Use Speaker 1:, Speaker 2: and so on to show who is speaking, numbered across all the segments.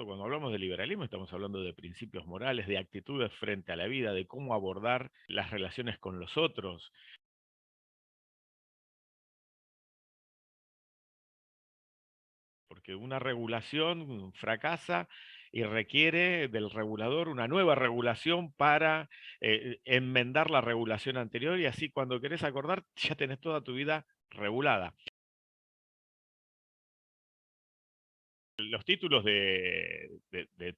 Speaker 1: Cuando hablamos de liberalismo estamos hablando de principios morales, de actitudes frente a la vida, de cómo abordar las relaciones con los otros. Porque una regulación fracasa y requiere del regulador una nueva regulación para enmendar la regulación anterior y así cuando querés acordar ya tenés toda tu vida regulada. Los títulos de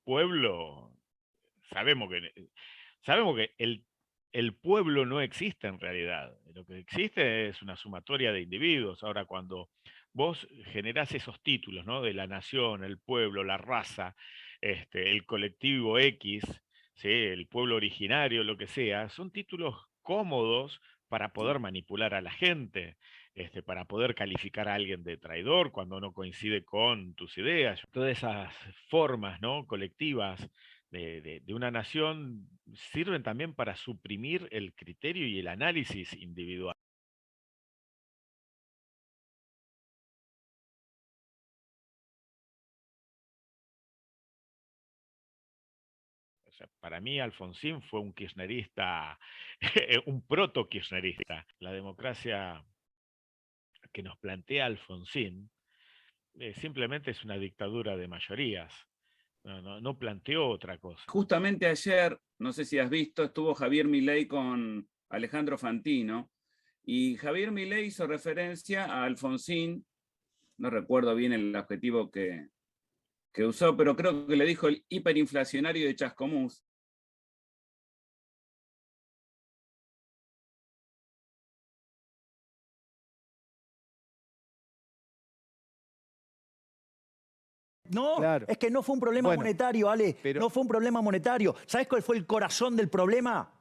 Speaker 1: pueblo, sabemos que, sabemos que el pueblo no existe en realidad. Lo que existe es una sumatoria de individuos. Ahora, cuando vos generás esos títulos, ¿no? De la nación, el pueblo, la raza, el colectivo X, ¿sí? El pueblo originario, lo que sea, son títulos cómodos para poder manipular a la gente, para poder calificar a alguien de traidor cuando no coincide con tus ideas. Todas esas formas, ¿no? Colectivas de una nación sirven también para suprimir el criterio y el análisis individual. O sea, para mí Alfonsín fue un kirchnerista, un proto-kirchnerista. La democracia que nos plantea Alfonsín simplemente es una dictadura de mayorías. No planteó otra cosa.
Speaker 2: Justamente ayer, no sé si has visto, estuvo Javier Milei con Alejandro Fantino, y Javier Milei hizo referencia a Alfonsín, no recuerdo bien el adjetivo que usó, pero creo que le dijo el hiperinflacionario de Chascomús.
Speaker 3: No,
Speaker 4: Claro.
Speaker 3: es que no fue un problema
Speaker 4: Bueno,
Speaker 3: monetario, Ale.
Speaker 4: pero
Speaker 3: No fue un problema monetario. ¿Sabes cuál fue el corazón del problema?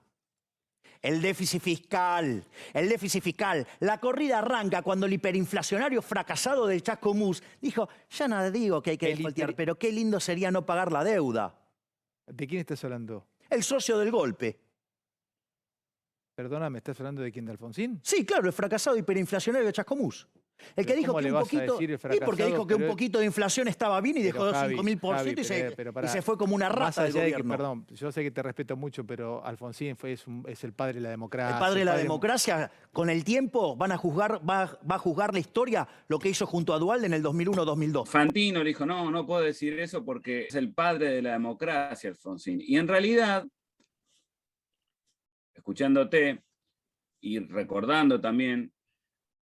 Speaker 3: El déficit fiscal. El déficit fiscal. La corrida arranca cuando el hiperinflacionario fracasado del Chascomús dijo, ya nada digo que hay que defaultear, pero qué lindo sería no pagar la deuda.
Speaker 4: ¿de quién estás hablando?
Speaker 3: El socio del golpe.
Speaker 4: Perdona, ¿me estás hablando de quién? ¿De Alfonsín?
Speaker 3: Sí, claro, el fracasado hiperinflacionario de Chascomús. El que
Speaker 4: Pero
Speaker 3: dijo
Speaker 4: ¿cómo
Speaker 3: que
Speaker 4: le
Speaker 3: un
Speaker 4: vas a
Speaker 3: poquito...
Speaker 4: decir el
Speaker 3: Y porque
Speaker 4: fracasado?
Speaker 3: dijo que un poquito de inflación estaba bien y
Speaker 4: Pero
Speaker 3: dejó
Speaker 4: Javi,
Speaker 3: 5.000% y se fue como una
Speaker 4: más
Speaker 3: rata del
Speaker 4: allá de que,
Speaker 3: gobierno.
Speaker 4: perdón, yo sé que te respeto mucho, pero Alfonsín es el padre de la democracia.
Speaker 3: El padre de la democracia, con el tiempo va a juzgar la historia lo que hizo junto a Duhalde en el 2001-2002.
Speaker 2: Fantino le dijo, no, no puedo decir eso porque es el padre de la democracia, Alfonsín. Y en realidad, escuchándote y recordando también,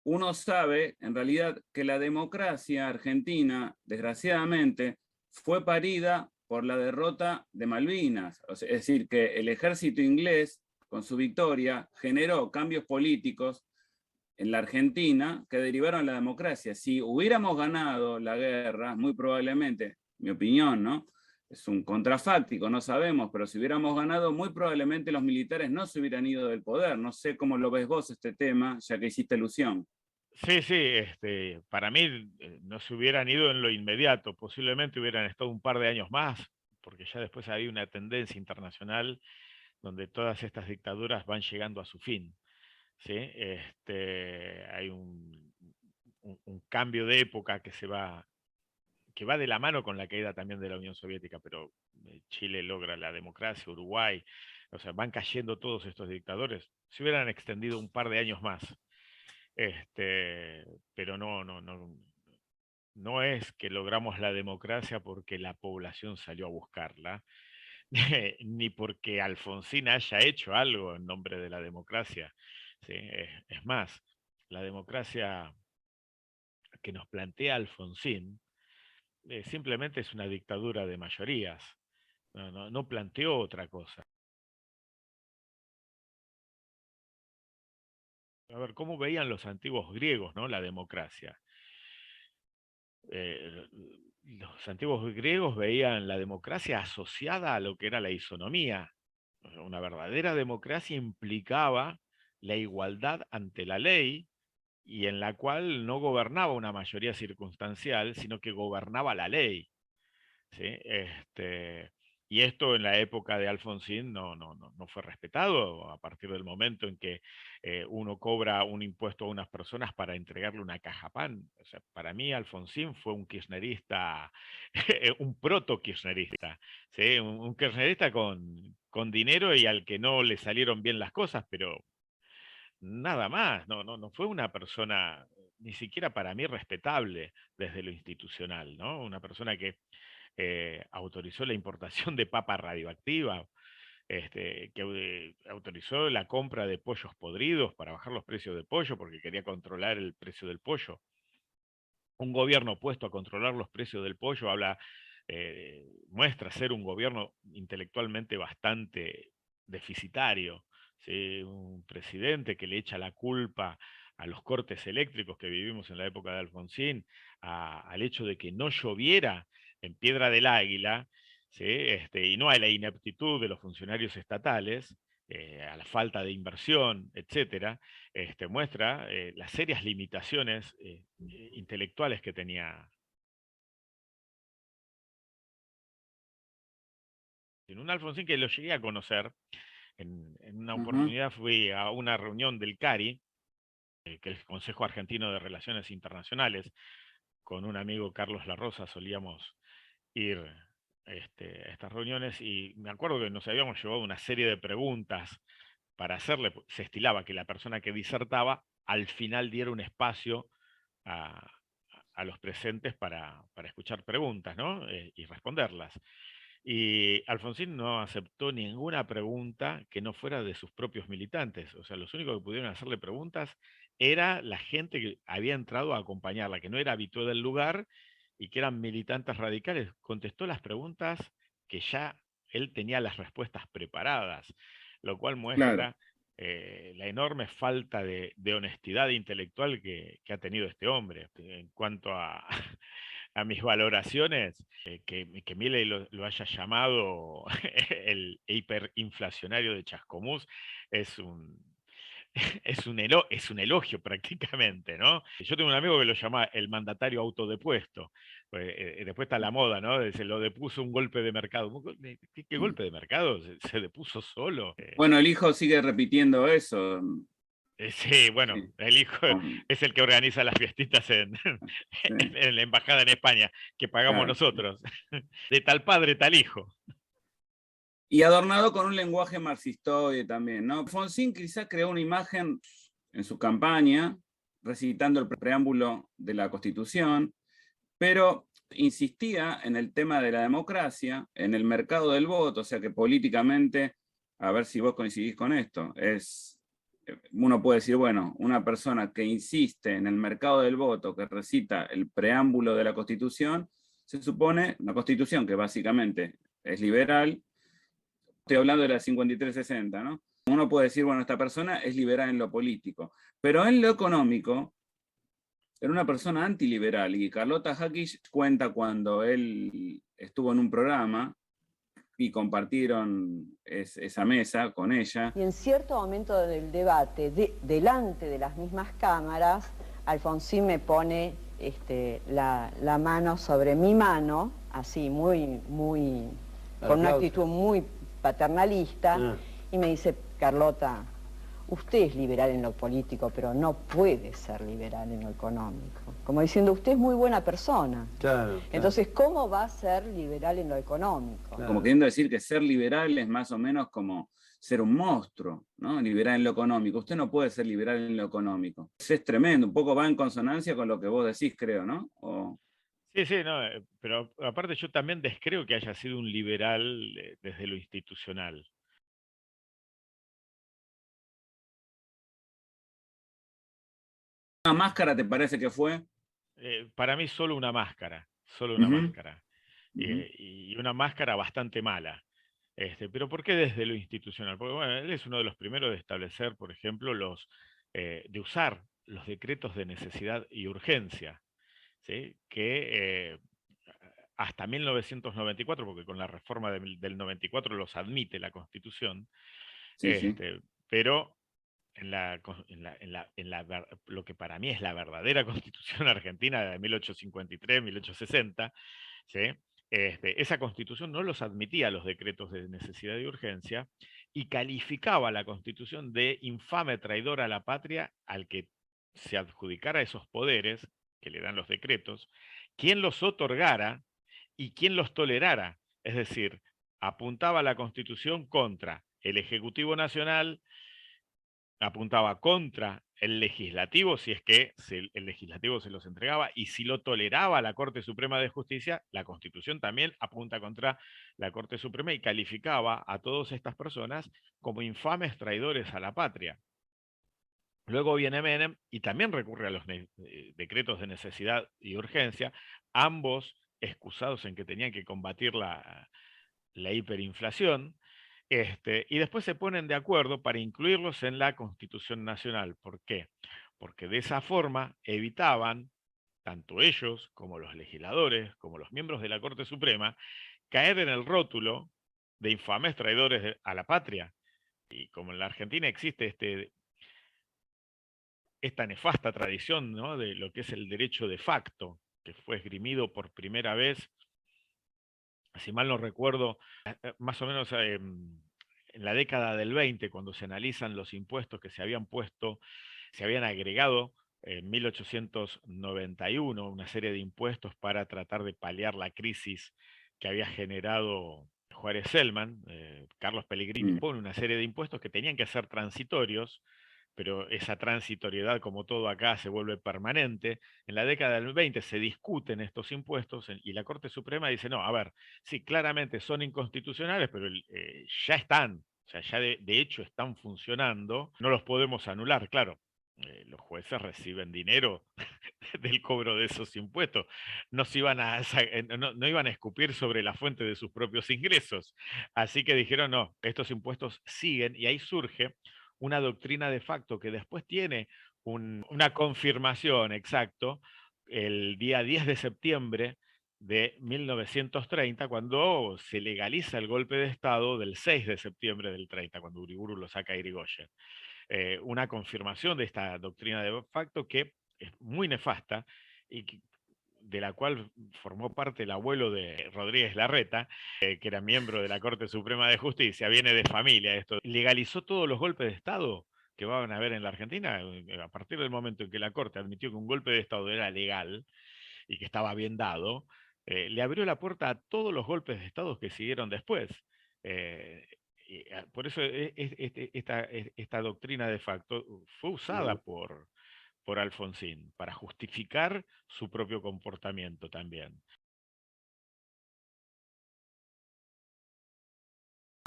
Speaker 2: uno sabe en realidad que la democracia argentina, desgraciadamente, fue parida por la derrota de Malvinas. Es decir, que el ejército inglés, con su victoria, generó cambios políticos en la Argentina que derivaron a la democracia. Si hubiéramos ganado la guerra, muy probablemente, mi opinión, ¿no? Es un contrafáctico, no sabemos, pero si hubiéramos ganado, muy probablemente los militares no se hubieran ido del poder. No sé cómo lo ves vos este tema, ya que hiciste alusión.
Speaker 1: Sí, sí, para mí no se hubieran ido en lo inmediato, posiblemente hubieran estado un par de años más, porque ya después hay una tendencia internacional donde todas estas dictaduras van llegando a su fin, ¿sí? Hay un cambio de época que va de la mano con la caída también de la Unión Soviética, pero Chile logra la democracia, Uruguay, o sea, van cayendo todos estos dictadores, se hubieran extendido un par de años más. Pero no es que logramos la democracia porque la población salió a buscarla, ni porque Alfonsín haya hecho algo en nombre de la democracia. ¿Sí? Es más, la democracia que nos plantea Alfonsín simplemente es una dictadura de mayorías. No planteó otra cosa. A ver, ¿cómo veían los antiguos griegos, ¿no? La democracia? eh, los antiguos griegos veían la democracia asociada a lo que era la isonomía. O sea, una verdadera democracia implicaba la igualdad ante la ley y en la cual no gobernaba una mayoría circunstancial, sino que gobernaba la ley. ¿Sí? Y esto en la época de Alfonsín no fue respetado a partir del momento en que uno cobra un impuesto a unas personas para entregarle una caja pan. O sea, para mí Alfonsín fue un kirchnerista, un proto-kirchnerista, ¿sí? Un kirchnerista con dinero y al que no le salieron bien las cosas, pero nada más. No fue una persona ni siquiera para mí respetable desde lo institucional, ¿no? Una persona que autorizó la importación de papa radioactiva, que autorizó la compra de pollos podridos para bajar los precios de pollo porque quería controlar el precio del pollo. Un gobierno puesto a controlar los precios del pollo muestra ser un gobierno intelectualmente bastante deficitario, ¿sí? Un presidente que le echa la culpa a los cortes eléctricos que vivimos en la época de Alfonsín, al hecho de que no lloviera en Piedra del Águila, ¿sí? Y no a la ineptitud de los funcionarios estatales, a la falta de inversión, etcétera, muestra las serias limitaciones intelectuales que tenía. En un Alfonsín que lo llegué a conocer, en una
Speaker 2: Ujú.
Speaker 1: oportunidad fui a una reunión del CARI, que es el Consejo Argentino de Relaciones Internacionales, con un amigo Carlos La Rosa solíamos ir a estas reuniones y me acuerdo que nos habíamos llevado una serie de preguntas para hacerle, se estilaba que la persona que disertaba al final diera un espacio a, a los presentes para escuchar preguntas, ¿no? Y responderlas. Y Alfonsín no aceptó ninguna pregunta que no fuera de sus propios militantes. O sea, los únicos que pudieron hacerle preguntas era la gente que había entrado a acompañarla, que no era habitual del lugar y que eran militantes radicales. Contestó las preguntas que ya él tenía las respuestas preparadas, lo cual
Speaker 2: Claro.
Speaker 1: muestra la enorme falta de honestidad intelectual que ha tenido este hombre. En cuanto a, a mis valoraciones, que Milei lo haya llamado el hiperinflacionario de Chascomús es un, es un elogio prácticamente, ¿no? Yo tengo un amigo que lo llama el mandatario autodepuesto. Después está la moda, ¿no? Se lo depuso un golpe de mercado. ¿Qué golpe de mercado? Se depuso solo.
Speaker 2: Bueno, el hijo sigue repitiendo eso.
Speaker 1: Sí, bueno,
Speaker 2: Sí,
Speaker 1: el hijo
Speaker 2: con-
Speaker 1: es el que organiza las fiestitas
Speaker 2: sí,
Speaker 1: en la embajada en España, que pagamos
Speaker 2: claro.
Speaker 1: nosotros. De tal padre, tal hijo.
Speaker 2: Y adornado con un lenguaje marxistoide también, ¿no? Alfonsín quizás creó una imagen en su campaña, recitando el preámbulo de la Constitución, pero insistía en el tema de la democracia, en el mercado del voto, o sea que políticamente, a ver si vos coincidís con esto, uno puede decir, bueno, una persona que insiste en el mercado del voto, que recita el preámbulo de la Constitución, se supone una Constitución que básicamente es liberal. Estoy hablando de la 5360, ¿no? Uno puede decir, bueno, esta persona es liberal en lo político, pero en lo económico era una persona antiliberal y Carlota Hackich cuenta cuando él estuvo en un programa y compartieron esa mesa con ella.
Speaker 5: Y en cierto momento del debate, delante de las mismas cámaras, Alfonsín me pone la mano sobre mi mano, así, con una actitud muy paternalista, y me dice, Carlota, usted es liberal en lo político, pero no puede ser liberal en lo económico. Como diciendo, usted es muy buena persona.
Speaker 6: Claro,
Speaker 5: Entonces, ¿cómo va a ser liberal en lo económico?
Speaker 6: Claro.
Speaker 2: Como queriendo decir que ser liberal es más o menos como ser un monstruo, ¿no? Liberal en lo económico. Usted no puede ser liberal en lo económico. Eso es tremendo, un poco va en consonancia con lo que vos decís, creo, ¿no?
Speaker 1: Sí, sí, no, pero aparte yo también descreo que haya sido un liberal desde lo institucional.
Speaker 2: ¿Una máscara te parece que fue?
Speaker 1: Para mí solo una máscara, solo una
Speaker 2: Ujú,
Speaker 1: máscara.
Speaker 2: ujú.
Speaker 1: Y una máscara bastante mala. Pero ¿por qué desde lo institucional? Porque bueno, él es uno de los primeros de establecer, por ejemplo, de usar los decretos de necesidad y urgencia, ¿sí? Que hasta 1994, porque con la reforma del 94 los admite la Constitución,
Speaker 2: Sí, sí.
Speaker 1: pero lo que para mí es la verdadera Constitución argentina de 1853, 1860, ¿sí? esa constitución no los admitía los decretos de necesidad y urgencia y calificaba la constitución de infame traidor a la patria al que se adjudicara esos poderes que le dan los decretos, quien los otorgara y quien los tolerara. Es decir, apuntaba la constitución contra el Ejecutivo Nacional, apuntaba contra el legislativo, si es que el legislativo se los entregaba, y si lo toleraba la Corte Suprema de Justicia, la Constitución también apunta contra la Corte Suprema y calificaba a todas estas personas como infames traidores a la patria. Luego viene Menem y también recurre a los decretos de necesidad y urgencia, ambos excusados en que tenían que combatir la hiperinflación, y después se ponen de acuerdo para incluirlos en la Constitución Nacional. ¿Por qué? Porque de esa forma evitaban, tanto ellos como los legisladores, como los miembros de la Corte Suprema, caer en el rótulo de infames traidores a la patria. Y como en la Argentina existe esta nefasta tradición, ¿no?, de lo que es el derecho de facto, que fue esgrimido por primera vez, si mal no recuerdo, más o menos en la década del 20, cuando se analizan los impuestos que se habían puesto, se habían agregado en 1891 una serie de impuestos para tratar de paliar la crisis que había generado Juárez Selman. Carlos Pellegrini pone una serie de impuestos que tenían que ser transitorios, pero esa transitoriedad, como todo acá, se vuelve permanente. En la década del 20 se discuten estos impuestos y la Corte Suprema dice, no, a ver, sí, claramente son inconstitucionales, pero ya están, o sea, ya de hecho están funcionando, no los podemos anular, claro. Los jueces reciben dinero del cobro de esos impuestos, no iban a escupir sobre la fuente de sus propios ingresos. Así que dijeron, no, estos impuestos siguen, y ahí surge una doctrina de facto que después tiene una confirmación, exacto, el día 10 de septiembre de 1930, cuando se legaliza el golpe de Estado del 6 de septiembre del 30, cuando Uriburu lo saca a Irigoyen. Una confirmación de esta doctrina de facto que es muy nefasta y de la cual formó parte el abuelo de Rodríguez Larreta, que era miembro de la Corte Suprema de Justicia, viene de familia esto. Legalizó todos los golpes de Estado que van a haber en la Argentina. A partir del momento en que la Corte admitió que un golpe de Estado era legal y que estaba bien dado, le abrió la puerta a todos los golpes de Estado que siguieron después. Por eso esta doctrina de facto fue usada por Alfonsín para justificar su propio comportamiento también.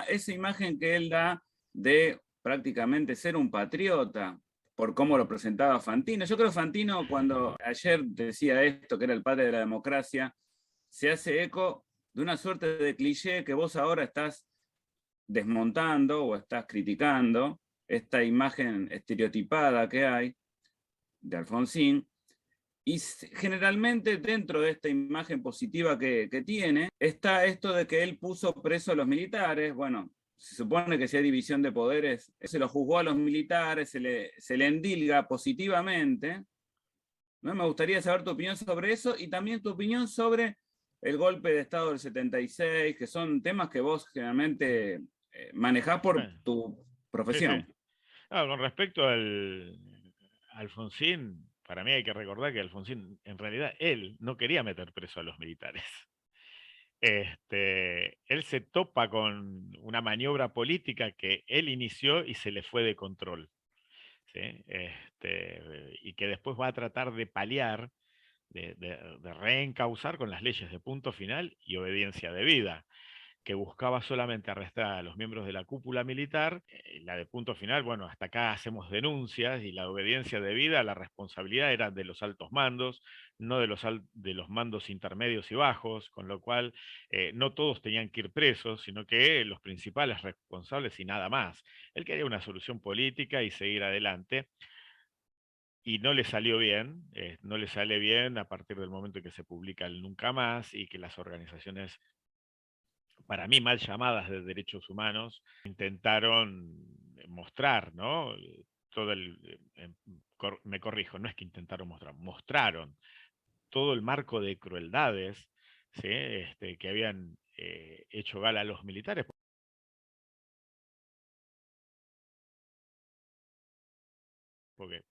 Speaker 2: Esa imagen que él da de prácticamente ser un patriota, por cómo lo presentaba Fantino. Yo creo que Fantino, cuando ayer decía esto, que era el padre de la democracia, se hace eco de una suerte de cliché que vos ahora estás desmontando o estás criticando, esta imagen estereotipada que hay de Alfonsín. Y generalmente dentro de esta imagen positiva que tiene, está esto de que él puso preso a los militares. Bueno, se supone que si hay división de poderes, se lo juzgó a los militares, se le endilga positivamente. ¿No? Me gustaría saber tu opinión sobre eso y también tu opinión sobre el golpe de Estado del 76, que son temas que vos generalmente manejás por tu profesión.
Speaker 1: Sí, sí. Con respecto al Alfonsín, para mí hay que recordar que Alfonsín, en realidad, él no quería meter preso a los militares. Él se topa con una maniobra política que él inició y se le fue de control, ¿sí? Y que después va a tratar de paliar, de reencauzar con las leyes de punto final y obediencia debida, que buscaba solamente arrestar a los miembros de la cúpula militar. La de punto final, bueno, hasta acá hacemos denuncias, y la obediencia debida, la responsabilidad era de los altos mandos, no de los mandos intermedios y bajos, con lo cual no todos tenían que ir presos, sino que los principales responsables y nada más. Él quería una solución política y seguir adelante. Y no le salió bien, no le sale bien a partir del momento en que se publica el Nunca Más y que las organizaciones, para mí mal llamadas, de derechos humanos, intentaron mostrar, ¿no? Me corrijo, no es que intentaron mostrar, mostraron todo el marco de crueldades, ¿sí? Que habían hecho gala a los militares. Porque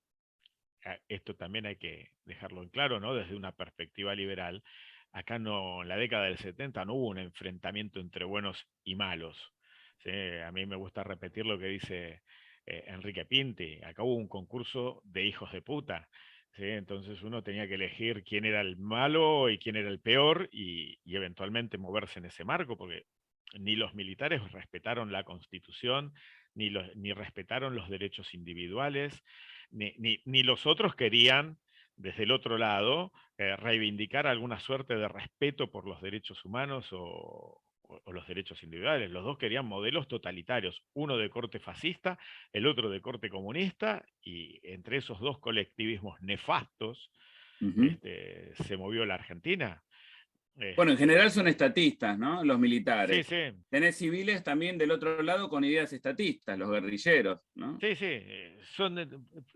Speaker 1: esto también hay que dejarlo en claro, ¿no? Desde una perspectiva liberal, acá no, en la década del 70 no hubo un enfrentamiento entre buenos y malos. ¿Sí? A mí me gusta repetir lo que dice Enrique Pinti, acá hubo un concurso de hijos de puta. ¿Sí? Entonces uno tenía que elegir quién era el malo y quién era el peor y eventualmente moverse en ese marco, porque ni los militares respetaron la Constitución, ni respetaron los derechos individuales, ni los otros querían, desde el otro lado, reivindicar alguna suerte de respeto por los derechos humanos o los derechos individuales. Los dos querían modelos totalitarios, uno de corte fascista, el otro de corte comunista, y entre esos dos colectivismos nefastos
Speaker 2: Ujú.
Speaker 1: se movió la Argentina.
Speaker 2: Bueno, en general
Speaker 1: Este,
Speaker 2: son estatistas, ¿no? Los
Speaker 1: sí,
Speaker 2: militares.
Speaker 1: sí,
Speaker 2: Tenés civiles también del otro lado con ideas estatistas, los guerrilleros, ¿no?
Speaker 1: sí, sí,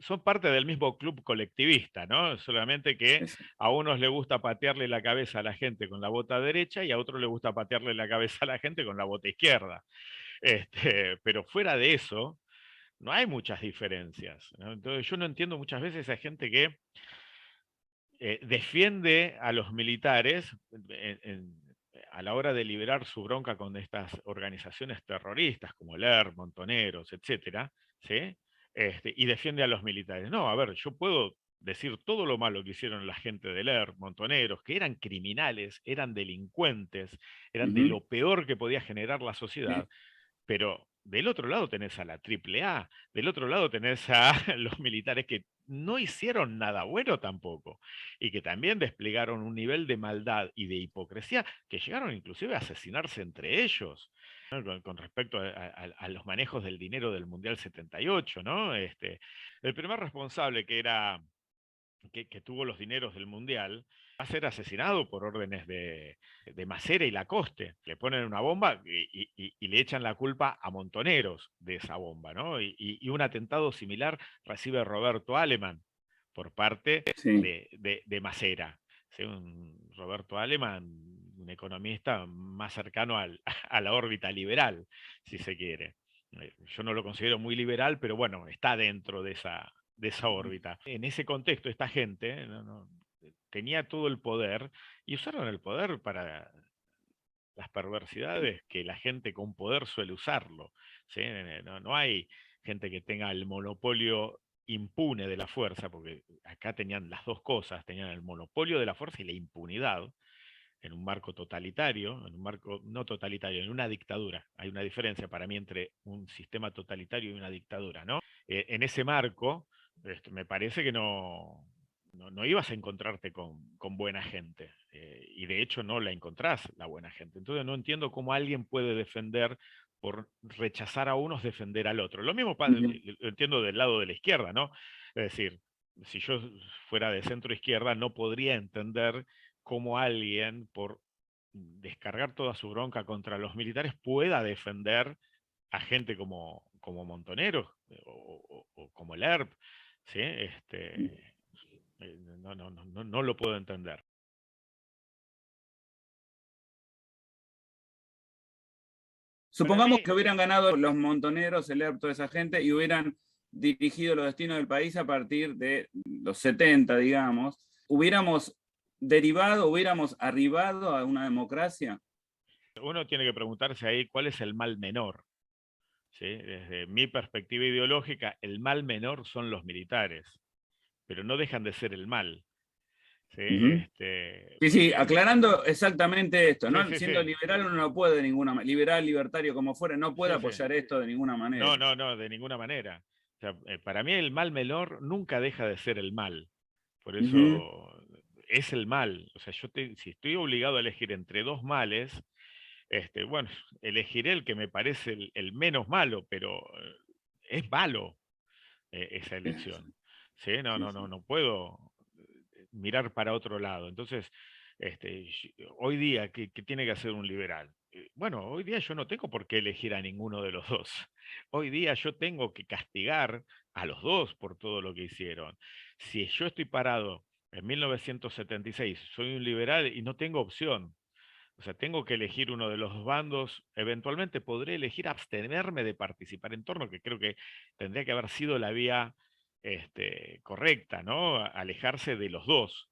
Speaker 1: son parte del mismo club colectivista, ¿no? Solamente que
Speaker 2: Eso.
Speaker 1: a unos le gusta patearle la cabeza a la gente con la bota derecha y a otros le gusta patearle la cabeza a la gente con la bota izquierda. Pero fuera de eso, no hay muchas diferencias, ¿no? Entonces yo no entiendo muchas veces a gente que defiende a los militares a la hora de liberar su bronca con estas organizaciones terroristas como el ERP, Montoneros, etcétera, ¿sí? Y defiende a los militares. No, a ver, yo puedo decir todo lo malo que hicieron la gente del ERP, Montoneros, que eran criminales, eran delincuentes, eran de
Speaker 2: Ujú.
Speaker 1: lo peor que podía generar la sociedad,
Speaker 2: Sí.
Speaker 1: pero del otro lado tenés a la AAA, del otro lado tenés a los militares que no hicieron nada bueno tampoco, y que también desplegaron un nivel de maldad y de hipocresía que llegaron inclusive a asesinarse entre ellos, ¿no? Con respecto a los manejos del dinero del Mundial 78, ¿no? El primer responsable que tuvo los dineros del Mundial, va a ser asesinado por órdenes de Macera y Lacoste. Le ponen una bomba y le echan la culpa a Montoneros de esa bomba, ¿no? Y un atentado similar recibe Roberto Aleman por parte
Speaker 2: Sí.
Speaker 1: de Macera. ¿Sí? Roberto Aleman, un economista más cercano a la órbita liberal, si se quiere. Yo no lo considero muy liberal, pero bueno, está dentro de esa órbita. En ese contexto, esta gente tenía todo el poder y usaron el poder para las perversidades que la gente con poder suele usarlo. ¿Sí? No hay gente que tenga el monopolio impune de la fuerza, porque acá tenían las dos cosas, tenían el monopolio de la fuerza y la impunidad en un marco totalitario, en un marco no totalitario, en una dictadura. Hay una diferencia para mí entre un sistema totalitario y una dictadura, ¿no? En ese marco, me parece que no ibas a encontrarte con buena gente, y de hecho no la encontrás, la buena gente. Entonces no entiendo cómo alguien puede defender, por rechazar a unos, defender al otro. Lo mismo
Speaker 2: Ujú.
Speaker 1: lo entiendo del lado de la izquierda, ¿no? Es decir, si yo fuera de centro izquierda, no podría entender cómo alguien, por descargar toda su bronca contra los militares, pueda defender a gente como Montoneros o como el ERP. ¿Sí? No lo puedo entender. Para
Speaker 2: Supongamos
Speaker 1: mí,
Speaker 2: que hubieran ganado los Montoneros, el ERP, toda esa gente, y hubieran dirigido los destinos del país a partir de los 70, digamos. ¿Hubiéramos derivado, hubiéramos arribado a una democracia?
Speaker 1: uno tiene que preguntarse ahí cuál es el mal menor. ¿Sí? Desde mi perspectiva ideológica, el mal menor son los militares, pero no dejan de ser el mal. ¿Sí?
Speaker 2: Ujú. Sí, sí,
Speaker 1: Porque,
Speaker 2: aclarando exactamente esto,
Speaker 1: sí,
Speaker 2: ¿no?
Speaker 1: sí, sí,
Speaker 2: Siendo liberal uno no puede de ninguna manera, liberal, libertario, como fuera, no puede
Speaker 1: sí, sí.
Speaker 2: apoyar esto de ninguna
Speaker 1: No,
Speaker 2: manera.
Speaker 1: no, de ninguna manera. O sea, para mí el mal menor nunca deja de ser el mal. Por
Speaker 2: Ujú.
Speaker 1: eso es el mal. O sea, si estoy obligado a elegir entre dos males, bueno, elegiré el que me parece el menos malo, pero es malo esa
Speaker 2: Sí,
Speaker 1: elección. ¿Sí?
Speaker 2: sí, sí.
Speaker 1: No puedo mirar para otro lado. Entonces, hoy día, ¿qué tiene que hacer un liberal? Bueno, hoy día yo no tengo por qué elegir a ninguno de los dos. Hoy día yo tengo que castigar a los dos por todo lo que hicieron. Si yo estoy parado en 1976, soy un liberal y no tengo opción. O sea, tengo que elegir uno de los dos bandos, eventualmente podré elegir abstenerme de participar en torno, que creo que tendría que haber sido la vía correcta, ¿no? Alejarse de los dos.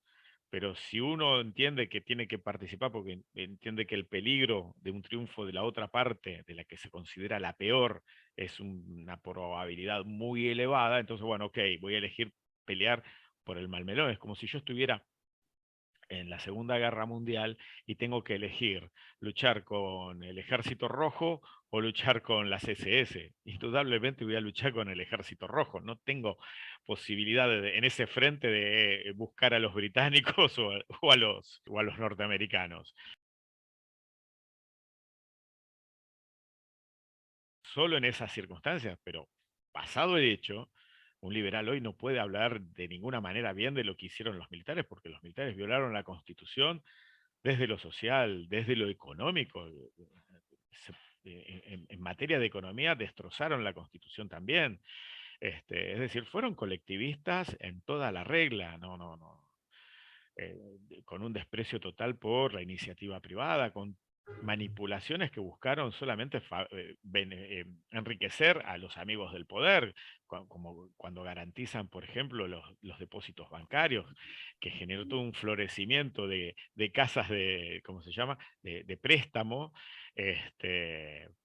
Speaker 1: Pero si uno entiende que tiene que participar porque entiende que el peligro de un triunfo de la otra parte, de la que se considera la peor, es una probabilidad muy elevada, entonces, bueno, ok, voy a elegir pelear por el Malmelón. Es como si yo estuviera en la Segunda Guerra Mundial y tengo que elegir luchar con el Ejército Rojo o luchar con las SS. Indudablemente voy a luchar con el Ejército Rojo. No tengo posibilidad en ese frente de buscar a los británicos o a los norteamericanos. Solo en esas circunstancias, pero pasado el hecho, un liberal hoy no puede hablar de ninguna manera bien de lo que hicieron los militares, porque los militares violaron la Constitución desde lo social, desde lo económico. En materia de economía destrozaron la Constitución también. Es decir, fueron colectivistas en toda la regla, no, con un desprecio total por la iniciativa privada, con manipulaciones que buscaron solamente enriquecer a los amigos del poder, como cuando garantizan, por ejemplo, los depósitos bancarios, que generó todo un florecimiento de casas de, ¿cómo se llama?, de préstamo,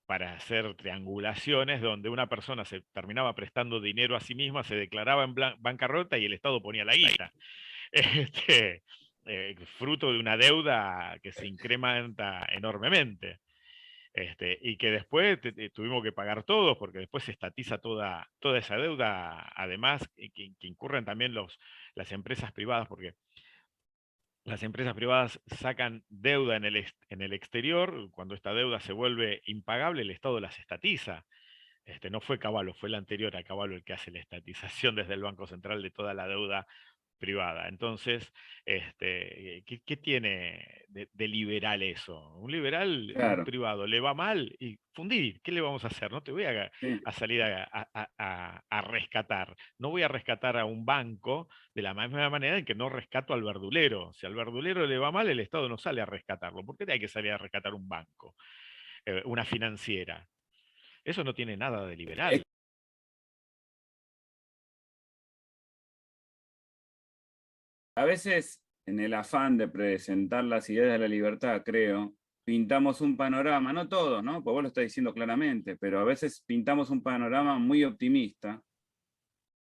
Speaker 1: para hacer triangulaciones donde una persona se terminaba prestando dinero a sí misma, se declaraba en bancarrota y el Estado ponía la guita. Este, fruto de una deuda que se incrementa enormemente. Y que después tuvimos que pagar todos, porque después se estatiza toda esa deuda, además que incurren también las empresas privadas, porque las empresas privadas sacan deuda en el exterior, cuando esta deuda se vuelve impagable, el Estado las estatiza. No fue Cavallo, fue el anterior a Cavallo el que hace la estatización desde el Banco Central de toda la deuda privada. Entonces, ¿qué tiene de liberal eso? Un liberal, un
Speaker 2: Claro,
Speaker 1: privado, le va mal y fundir, ¿qué le vamos a hacer? No te voy
Speaker 2: sí.
Speaker 1: a salir a rescatar. No voy a rescatar a un banco de la misma manera en que no rescato al verdulero. Si al verdulero le va mal, el Estado no sale a rescatarlo. ¿Por qué hay que salir a rescatar un banco? Una financiera. Eso no tiene nada de liberal.
Speaker 2: A veces, en el afán de presentar las ideas de la libertad, creo, pintamos un panorama, no todos, ¿no? Pues vos lo estás diciendo claramente, pero a veces pintamos un panorama muy optimista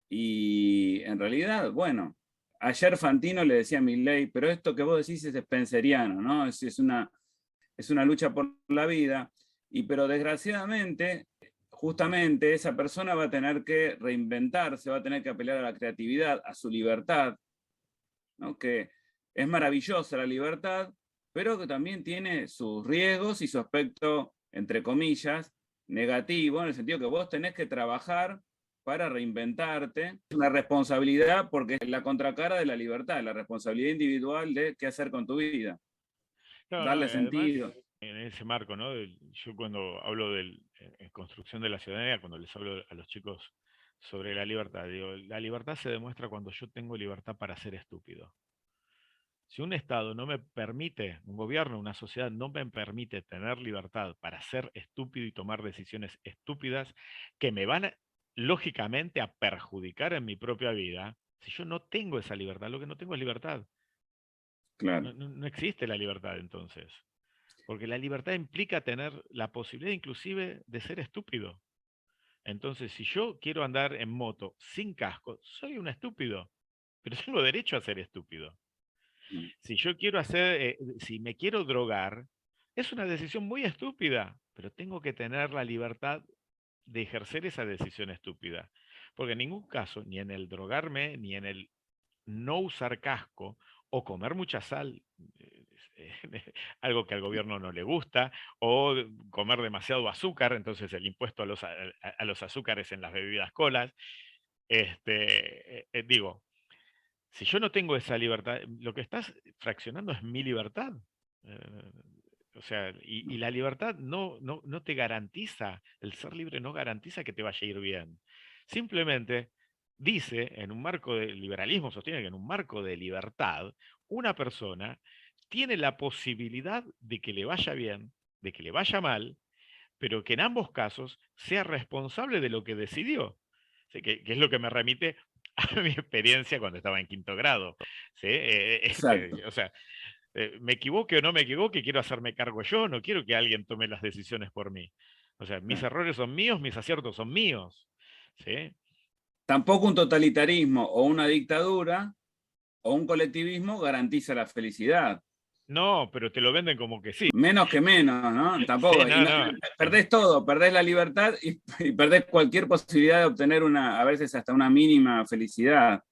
Speaker 2: y en realidad, bueno, ayer Fantino le decía a Milei, pero esto que vos decís es spenceriano, ¿no? Es una lucha por la vida, pero desgraciadamente, justamente esa persona va a tener que reinventarse, va a tener que apelar a la creatividad, a su libertad, ¿no? Que es maravillosa la libertad, pero que también tiene sus riesgos y su aspecto, entre comillas, negativo, en el sentido que vos tenés que trabajar para reinventarte. Es una responsabilidad porque es la contracara de la libertad, la responsabilidad individual de qué hacer con tu vida,
Speaker 1: Claro, no,
Speaker 2: darle
Speaker 1: además,
Speaker 2: sentido.
Speaker 1: en ese marco, ¿no? Yo cuando hablo de construcción de la ciudadanía, cuando les hablo a los chicos sobre la libertad, digo, la libertad se demuestra cuando yo tengo libertad para ser estúpido. Si un Estado no me permite, un gobierno, una sociedad no me permite tener libertad para ser estúpido y tomar decisiones estúpidas que me van lógicamente a perjudicar en mi propia vida, si yo no tengo esa libertad, lo que no tengo es libertad.
Speaker 2: Claro.
Speaker 1: No existe la libertad entonces. Porque la libertad implica tener la posibilidad inclusive de ser estúpido. Entonces, si yo quiero andar en moto sin casco, soy un estúpido, pero tengo derecho a ser estúpido. Si yo quiero si me quiero drogar, es una decisión muy estúpida, pero tengo que tener la libertad de ejercer esa decisión estúpida. Porque en ningún caso, ni en el drogarme, ni en el no usar casco o comer mucha sal, algo que al gobierno no le gusta, o comer demasiado azúcar, entonces el impuesto a los azúcares en las bebidas colas. Digo, si yo no tengo esa libertad, lo que estás fraccionando es mi libertad. Eh, o sea, y la libertad no te garantiza, el ser libre no garantiza que te vaya a ir bien. Simplemente dice, en un marco de liberalismo, sostiene que en un marco de libertad, una persona tiene la posibilidad de que le vaya bien, de que le vaya mal, pero que en ambos casos sea responsable de lo que decidió. ¿Sí? Que es lo que me remite a mi experiencia cuando estaba en quinto grado. ¿Sí?
Speaker 2: Exacto.
Speaker 1: O sea, me equivoque o no me equivoque, quiero hacerme cargo yo, no quiero que alguien tome las decisiones por mí. O sea, mis errores son míos, mis aciertos son míos. ¿Sí?
Speaker 2: Tampoco un totalitarismo o una dictadura o un colectivismo garantiza la felicidad.
Speaker 1: No, pero te lo venden como que sí.
Speaker 2: Menos que menos, ¿no?
Speaker 1: Sí,
Speaker 2: Tampoco. Y
Speaker 1: no, no.
Speaker 2: perdés todo, perdés la libertad y perdés cualquier posibilidad de obtener a veces hasta una mínima felicidad.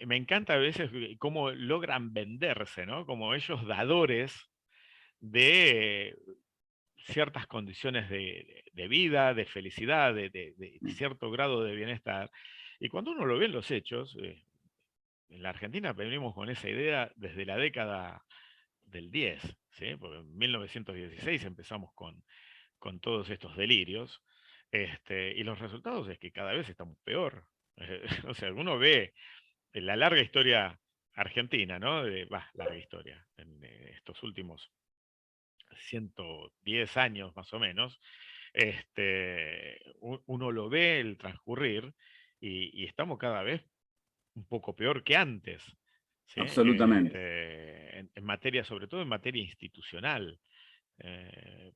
Speaker 1: Me encanta a veces cómo logran venderse, ¿no? Como ellos dadores de ciertas condiciones de vida, de felicidad, de cierto grado de bienestar. Y cuando uno lo ve en los hechos, en la Argentina venimos con esa idea desde la década del 10, ¿sí? Porque en 1916 empezamos con todos estos delirios, y los resultados es que cada vez estamos peor. O sea, uno ve la larga historia argentina, ¿no? Larga historia, en estos últimos 110 años más o menos, uno lo ve el transcurrir y estamos cada vez un poco peor que antes, ¿sí?
Speaker 2: Absolutamente.
Speaker 1: En materia, sobre todo en materia institucional,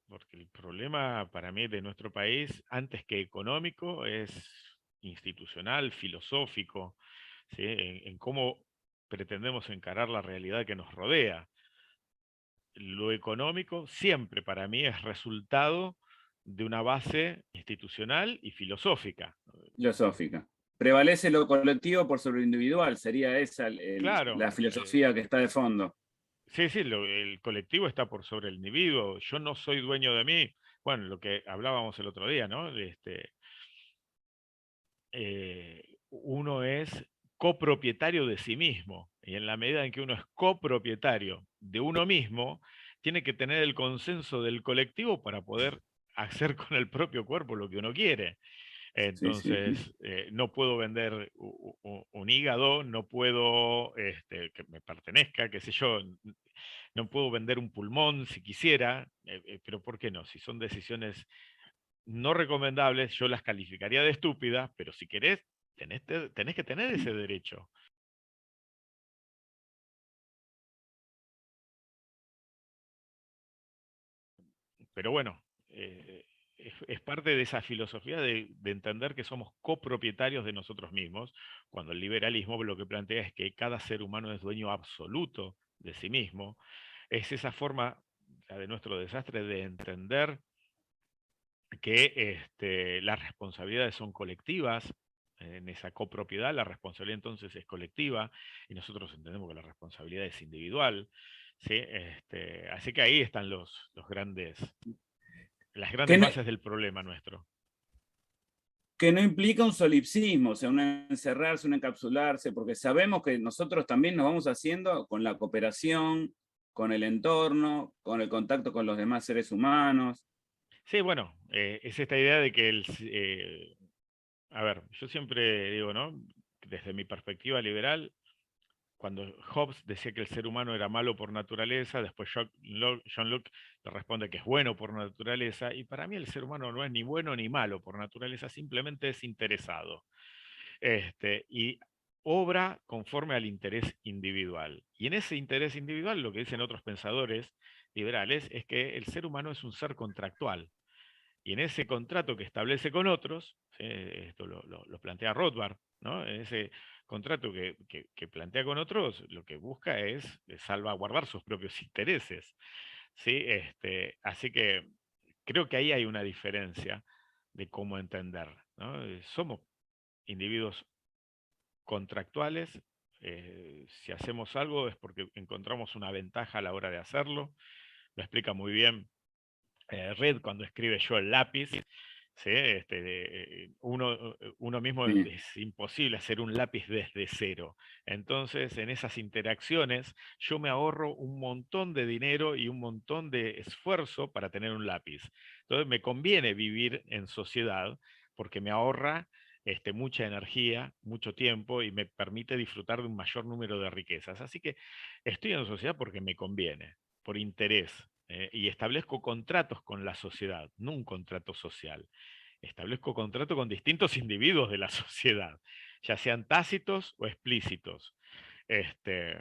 Speaker 1: porque el problema para mí de nuestro país, antes que económico, es institucional, filosófico, ¿sí? En cómo pretendemos encarar la realidad que nos rodea. Lo económico siempre para mí es resultado de una base institucional y filosófica.
Speaker 2: Filosófica. Prevalece lo colectivo por sobre lo individual, sería esa
Speaker 1: Claro,
Speaker 2: la filosofía que está de fondo.
Speaker 1: sí, sí, el colectivo está por sobre el individuo. Yo no soy dueño de mí. Bueno, lo que hablábamos el otro día, ¿no? Uno es copropietario de sí mismo. Y en la medida en que uno es copropietario de uno mismo, tiene que tener el consenso del colectivo para poder hacer con el propio cuerpo lo que uno quiere.
Speaker 2: Sí, sí.
Speaker 1: Entonces, no puedo vender un hígado, no puedo que me pertenezca, qué sé yo, no puedo vender un pulmón si quisiera, pero ¿por qué no? Si son decisiones no recomendables, yo las calificaría de estúpidas, pero si querés, tenés que tener ese derecho. Pero bueno, es parte de esa filosofía de entender que somos copropietarios de nosotros mismos, cuando el liberalismo lo que plantea es que cada ser humano es dueño absoluto de sí mismo. Es esa forma, la de nuestro desastre, de entender que las responsabilidades son colectivas. En esa copropiedad la responsabilidad entonces es colectiva y nosotros entendemos que la responsabilidad es individual, ¿sí? Así que ahí están las grandes
Speaker 2: Que no,
Speaker 1: bases del problema nuestro.
Speaker 2: que no implica un solipsismo, o sea, un encerrarse, un encapsularse, porque sabemos que nosotros también nos vamos haciendo con la cooperación, con el entorno, con el contacto con los demás seres humanos.
Speaker 1: Sí, bueno, es esta idea de que a ver, yo siempre digo, ¿no? Desde mi perspectiva liberal, cuando Hobbes decía que el ser humano era malo por naturaleza, después John Locke le responde que es bueno por naturaleza, y para mí el ser humano no es ni bueno ni malo por naturaleza, simplemente es interesado. Y obra conforme al interés individual. Y en ese interés individual, lo que dicen otros pensadores liberales es que el ser humano es un ser contractual. Y en ese contrato que establece con otros, ¿sí? Esto lo plantea Rothbard, ¿no? En ese contrato que plantea con otros, lo que busca es salvaguardar sus propios intereses, ¿sí? Así que creo que ahí hay una diferencia de cómo entender, ¿no? Somos individuos contractuales. Si hacemos algo es porque encontramos una ventaja a la hora de hacerlo. Lo explica muy bien Red cuando escribe Yo el lápiz. ¿Sí? Uno mismo
Speaker 2: Sí.
Speaker 1: es imposible hacer un lápiz desde cero. Entonces, en esas interacciones, yo me ahorro un montón de dinero y un montón de esfuerzo para tener un lápiz. Entonces, me conviene vivir en sociedad porque me ahorra mucha energía, mucho tiempo y me permite disfrutar de un mayor número de riquezas. Así que estoy en sociedad porque me conviene, por interés, y establezco contratos con la sociedad, no un contrato social. Establezco contrato con distintos individuos de la sociedad, ya sean tácitos o explícitos. Este,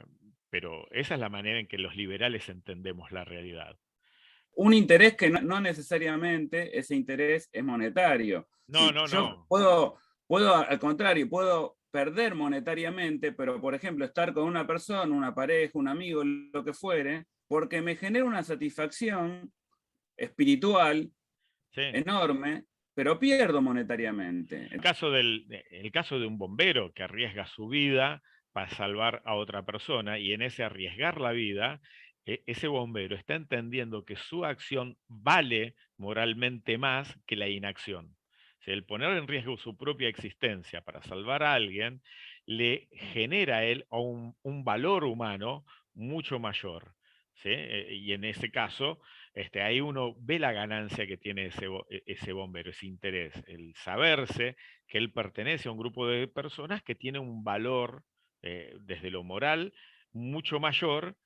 Speaker 1: pero esa es la manera en que los liberales entendemos la realidad.
Speaker 2: Un interés que no necesariamente ese interés es monetario.
Speaker 1: No,
Speaker 2: Sí,
Speaker 1: no,
Speaker 2: yo
Speaker 1: no.
Speaker 2: puedo, al contrario, puedo perder monetariamente, pero por ejemplo, estar con una persona, una pareja, un amigo, lo que fuere, porque me genera una satisfacción espiritual
Speaker 1: Sí.
Speaker 2: enorme, pero pierdo monetariamente.
Speaker 1: El caso de un bombero que arriesga su vida para salvar a otra persona y en ese arriesgar la vida, ese bombero está entendiendo que su acción vale moralmente más que la inacción. O sea, el poner en riesgo su propia existencia para salvar a alguien le genera a él un valor humano mucho mayor. ¿Sí? Y en ese caso, ahí uno ve la ganancia que tiene ese bombero, ese interés, el saberse que él pertenece a un grupo de personas que tiene un valor desde lo moral mucho mayor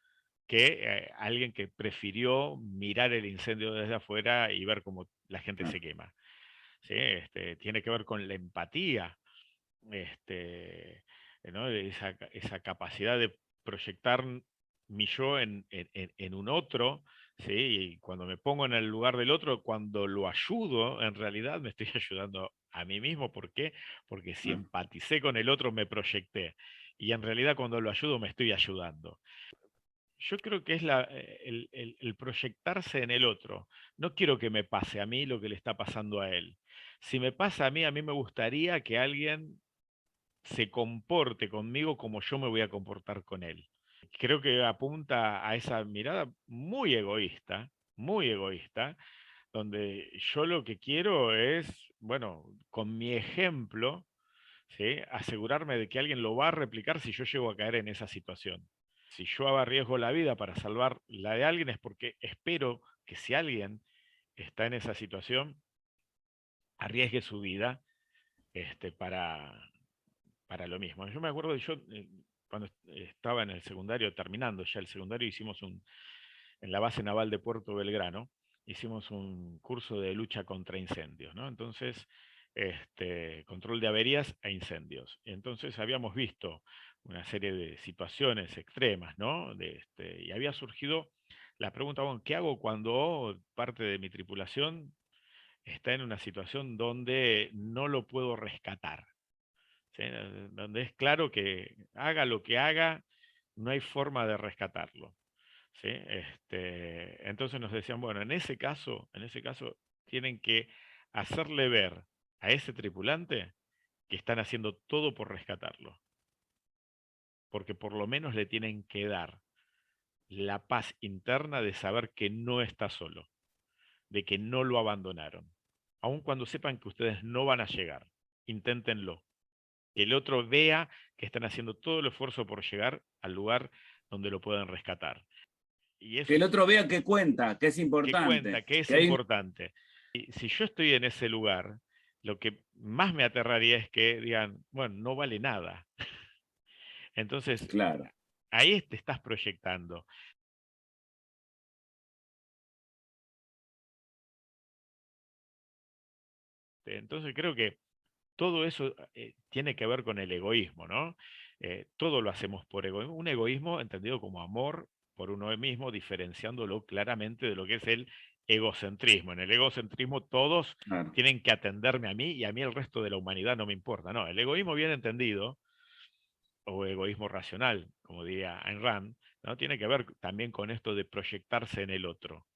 Speaker 1: que alguien que prefirió mirar el incendio desde afuera y ver cómo la gente se quema. ¿Sí? Tiene que ver con la empatía, ¿no? Esa capacidad de proyectar mi yo en un otro, ¿sí? Y cuando me pongo en el lugar del otro, cuando lo ayudo, en realidad me estoy ayudando a mí mismo. ¿Por qué? Porque si empaticé con el otro, me proyecté. Y en realidad cuando lo ayudo, me estoy ayudando. Yo creo que es el proyectarse en el otro. No quiero que me pase a mí lo que le está pasando a él. Si me pasa a mí me gustaría que alguien se comporte conmigo como yo me voy a comportar con él. Creo que apunta a esa mirada muy egoísta, donde yo lo que quiero es, bueno, con mi ejemplo, ¿sí? Asegurarme de que alguien lo va a replicar si yo llego a caer en esa situación. Si yo arriesgo la vida para salvar la de alguien es porque espero que si alguien está en esa situación, arriesgue su vida para lo mismo. Yo me acuerdo de cuando estaba en el secundario, terminando ya el secundario, en la base naval de Puerto Belgrano, hicimos un curso de lucha contra incendios, ¿no? Entonces, control de averías e incendios. Entonces habíamos visto una serie de situaciones extremas, ¿no? Y había surgido la pregunta, bueno, ¿qué hago cuando parte de mi tripulación está en una situación donde no lo puedo rescatar? ¿Sí? Donde es claro que haga lo que haga, no hay forma de rescatarlo. ¿Sí? Entonces nos decían, bueno, en ese caso tienen que hacerle ver a ese tripulante que están haciendo todo por rescatarlo, porque por lo menos le tienen que dar la paz interna de saber que no está solo, de que no lo abandonaron, aun cuando sepan que ustedes no van a llegar, inténtenlo. Que el otro vea que están haciendo todo el esfuerzo por llegar al lugar donde lo puedan rescatar. Y
Speaker 2: Que
Speaker 1: eso
Speaker 2: el otro vea que cuenta, que es
Speaker 1: que cuenta,
Speaker 2: importante.
Speaker 1: que es
Speaker 2: Que hay,
Speaker 1: importante. Y si yo estoy en ese lugar, lo que más me aterraría es que digan, bueno, no vale nada. Entonces,
Speaker 2: claro.
Speaker 1: ahí te estás proyectando. Entonces creo que todo eso tiene que ver con el egoísmo, ¿no? Todo lo hacemos por egoísmo. Un egoísmo entendido como amor por uno mismo, diferenciándolo claramente de lo que es el egocentrismo. En el egocentrismo todos
Speaker 2: Claro.
Speaker 1: tienen que atenderme a mí y a mí el resto de la humanidad no me importa. No, el egoísmo bien entendido, o egoísmo racional, como diría Ayn Rand, ¿no? Tiene que ver también con esto de proyectarse en el otro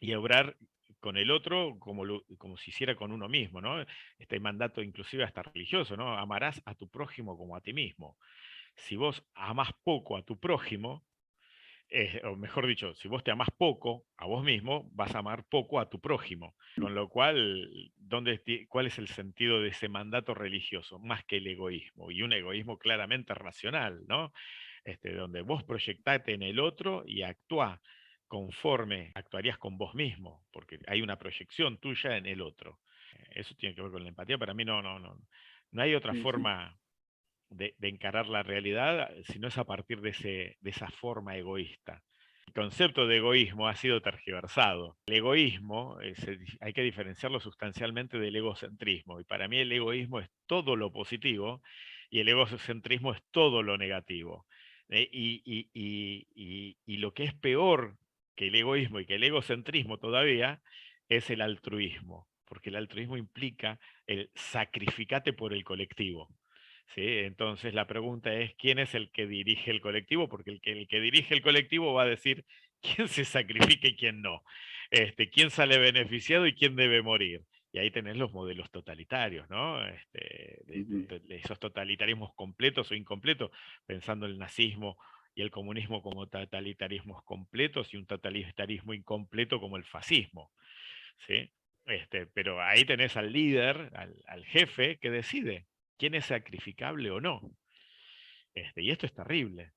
Speaker 1: y obrar con el otro como si hiciera con uno mismo, ¿no? Este mandato inclusive hasta religioso, ¿no? Amarás a tu prójimo como a ti mismo. Si vos amás poco a tu prójimo, o mejor dicho, si vos te amás poco a vos mismo, vas a amar poco a tu prójimo. Con lo cual, ¿cuál es el sentido de ese mandato religioso? Más que el egoísmo, y un egoísmo claramente racional, ¿no? Donde vos proyectate en el otro y actúa conforme actuarías con vos mismo, porque hay una proyección tuya en el otro. Eso tiene que ver con la empatía. Para mí no hay otra
Speaker 2: Sí, sí.
Speaker 1: forma de encarar la realidad, sino es a partir de esa forma egoísta. El concepto de egoísmo ha sido tergiversado. El egoísmo hay que diferenciarlo sustancialmente del egocentrismo. Y para mí el egoísmo es todo lo positivo y el egocentrismo es todo lo negativo. Y lo que es peor que el egoísmo y que el egocentrismo todavía es el altruismo, porque el altruismo implica el sacrificate por el colectivo. ¿Sí? Entonces la pregunta es, ¿quién es el que dirige el colectivo? Porque el que dirige el colectivo va a decir quién se sacrifica y quién no. Quién sale beneficiado y quién debe morir. Y ahí tenés los modelos totalitarios, ¿no?
Speaker 2: Ujú.
Speaker 1: De esos totalitarismos completos o incompletos, pensando el nazismo y el comunismo como totalitarismos completos y un totalitarismo incompleto como el fascismo. ¿Sí? Pero ahí tenés al líder, al jefe, que decide quién es sacrificable o no. Y esto es terrible.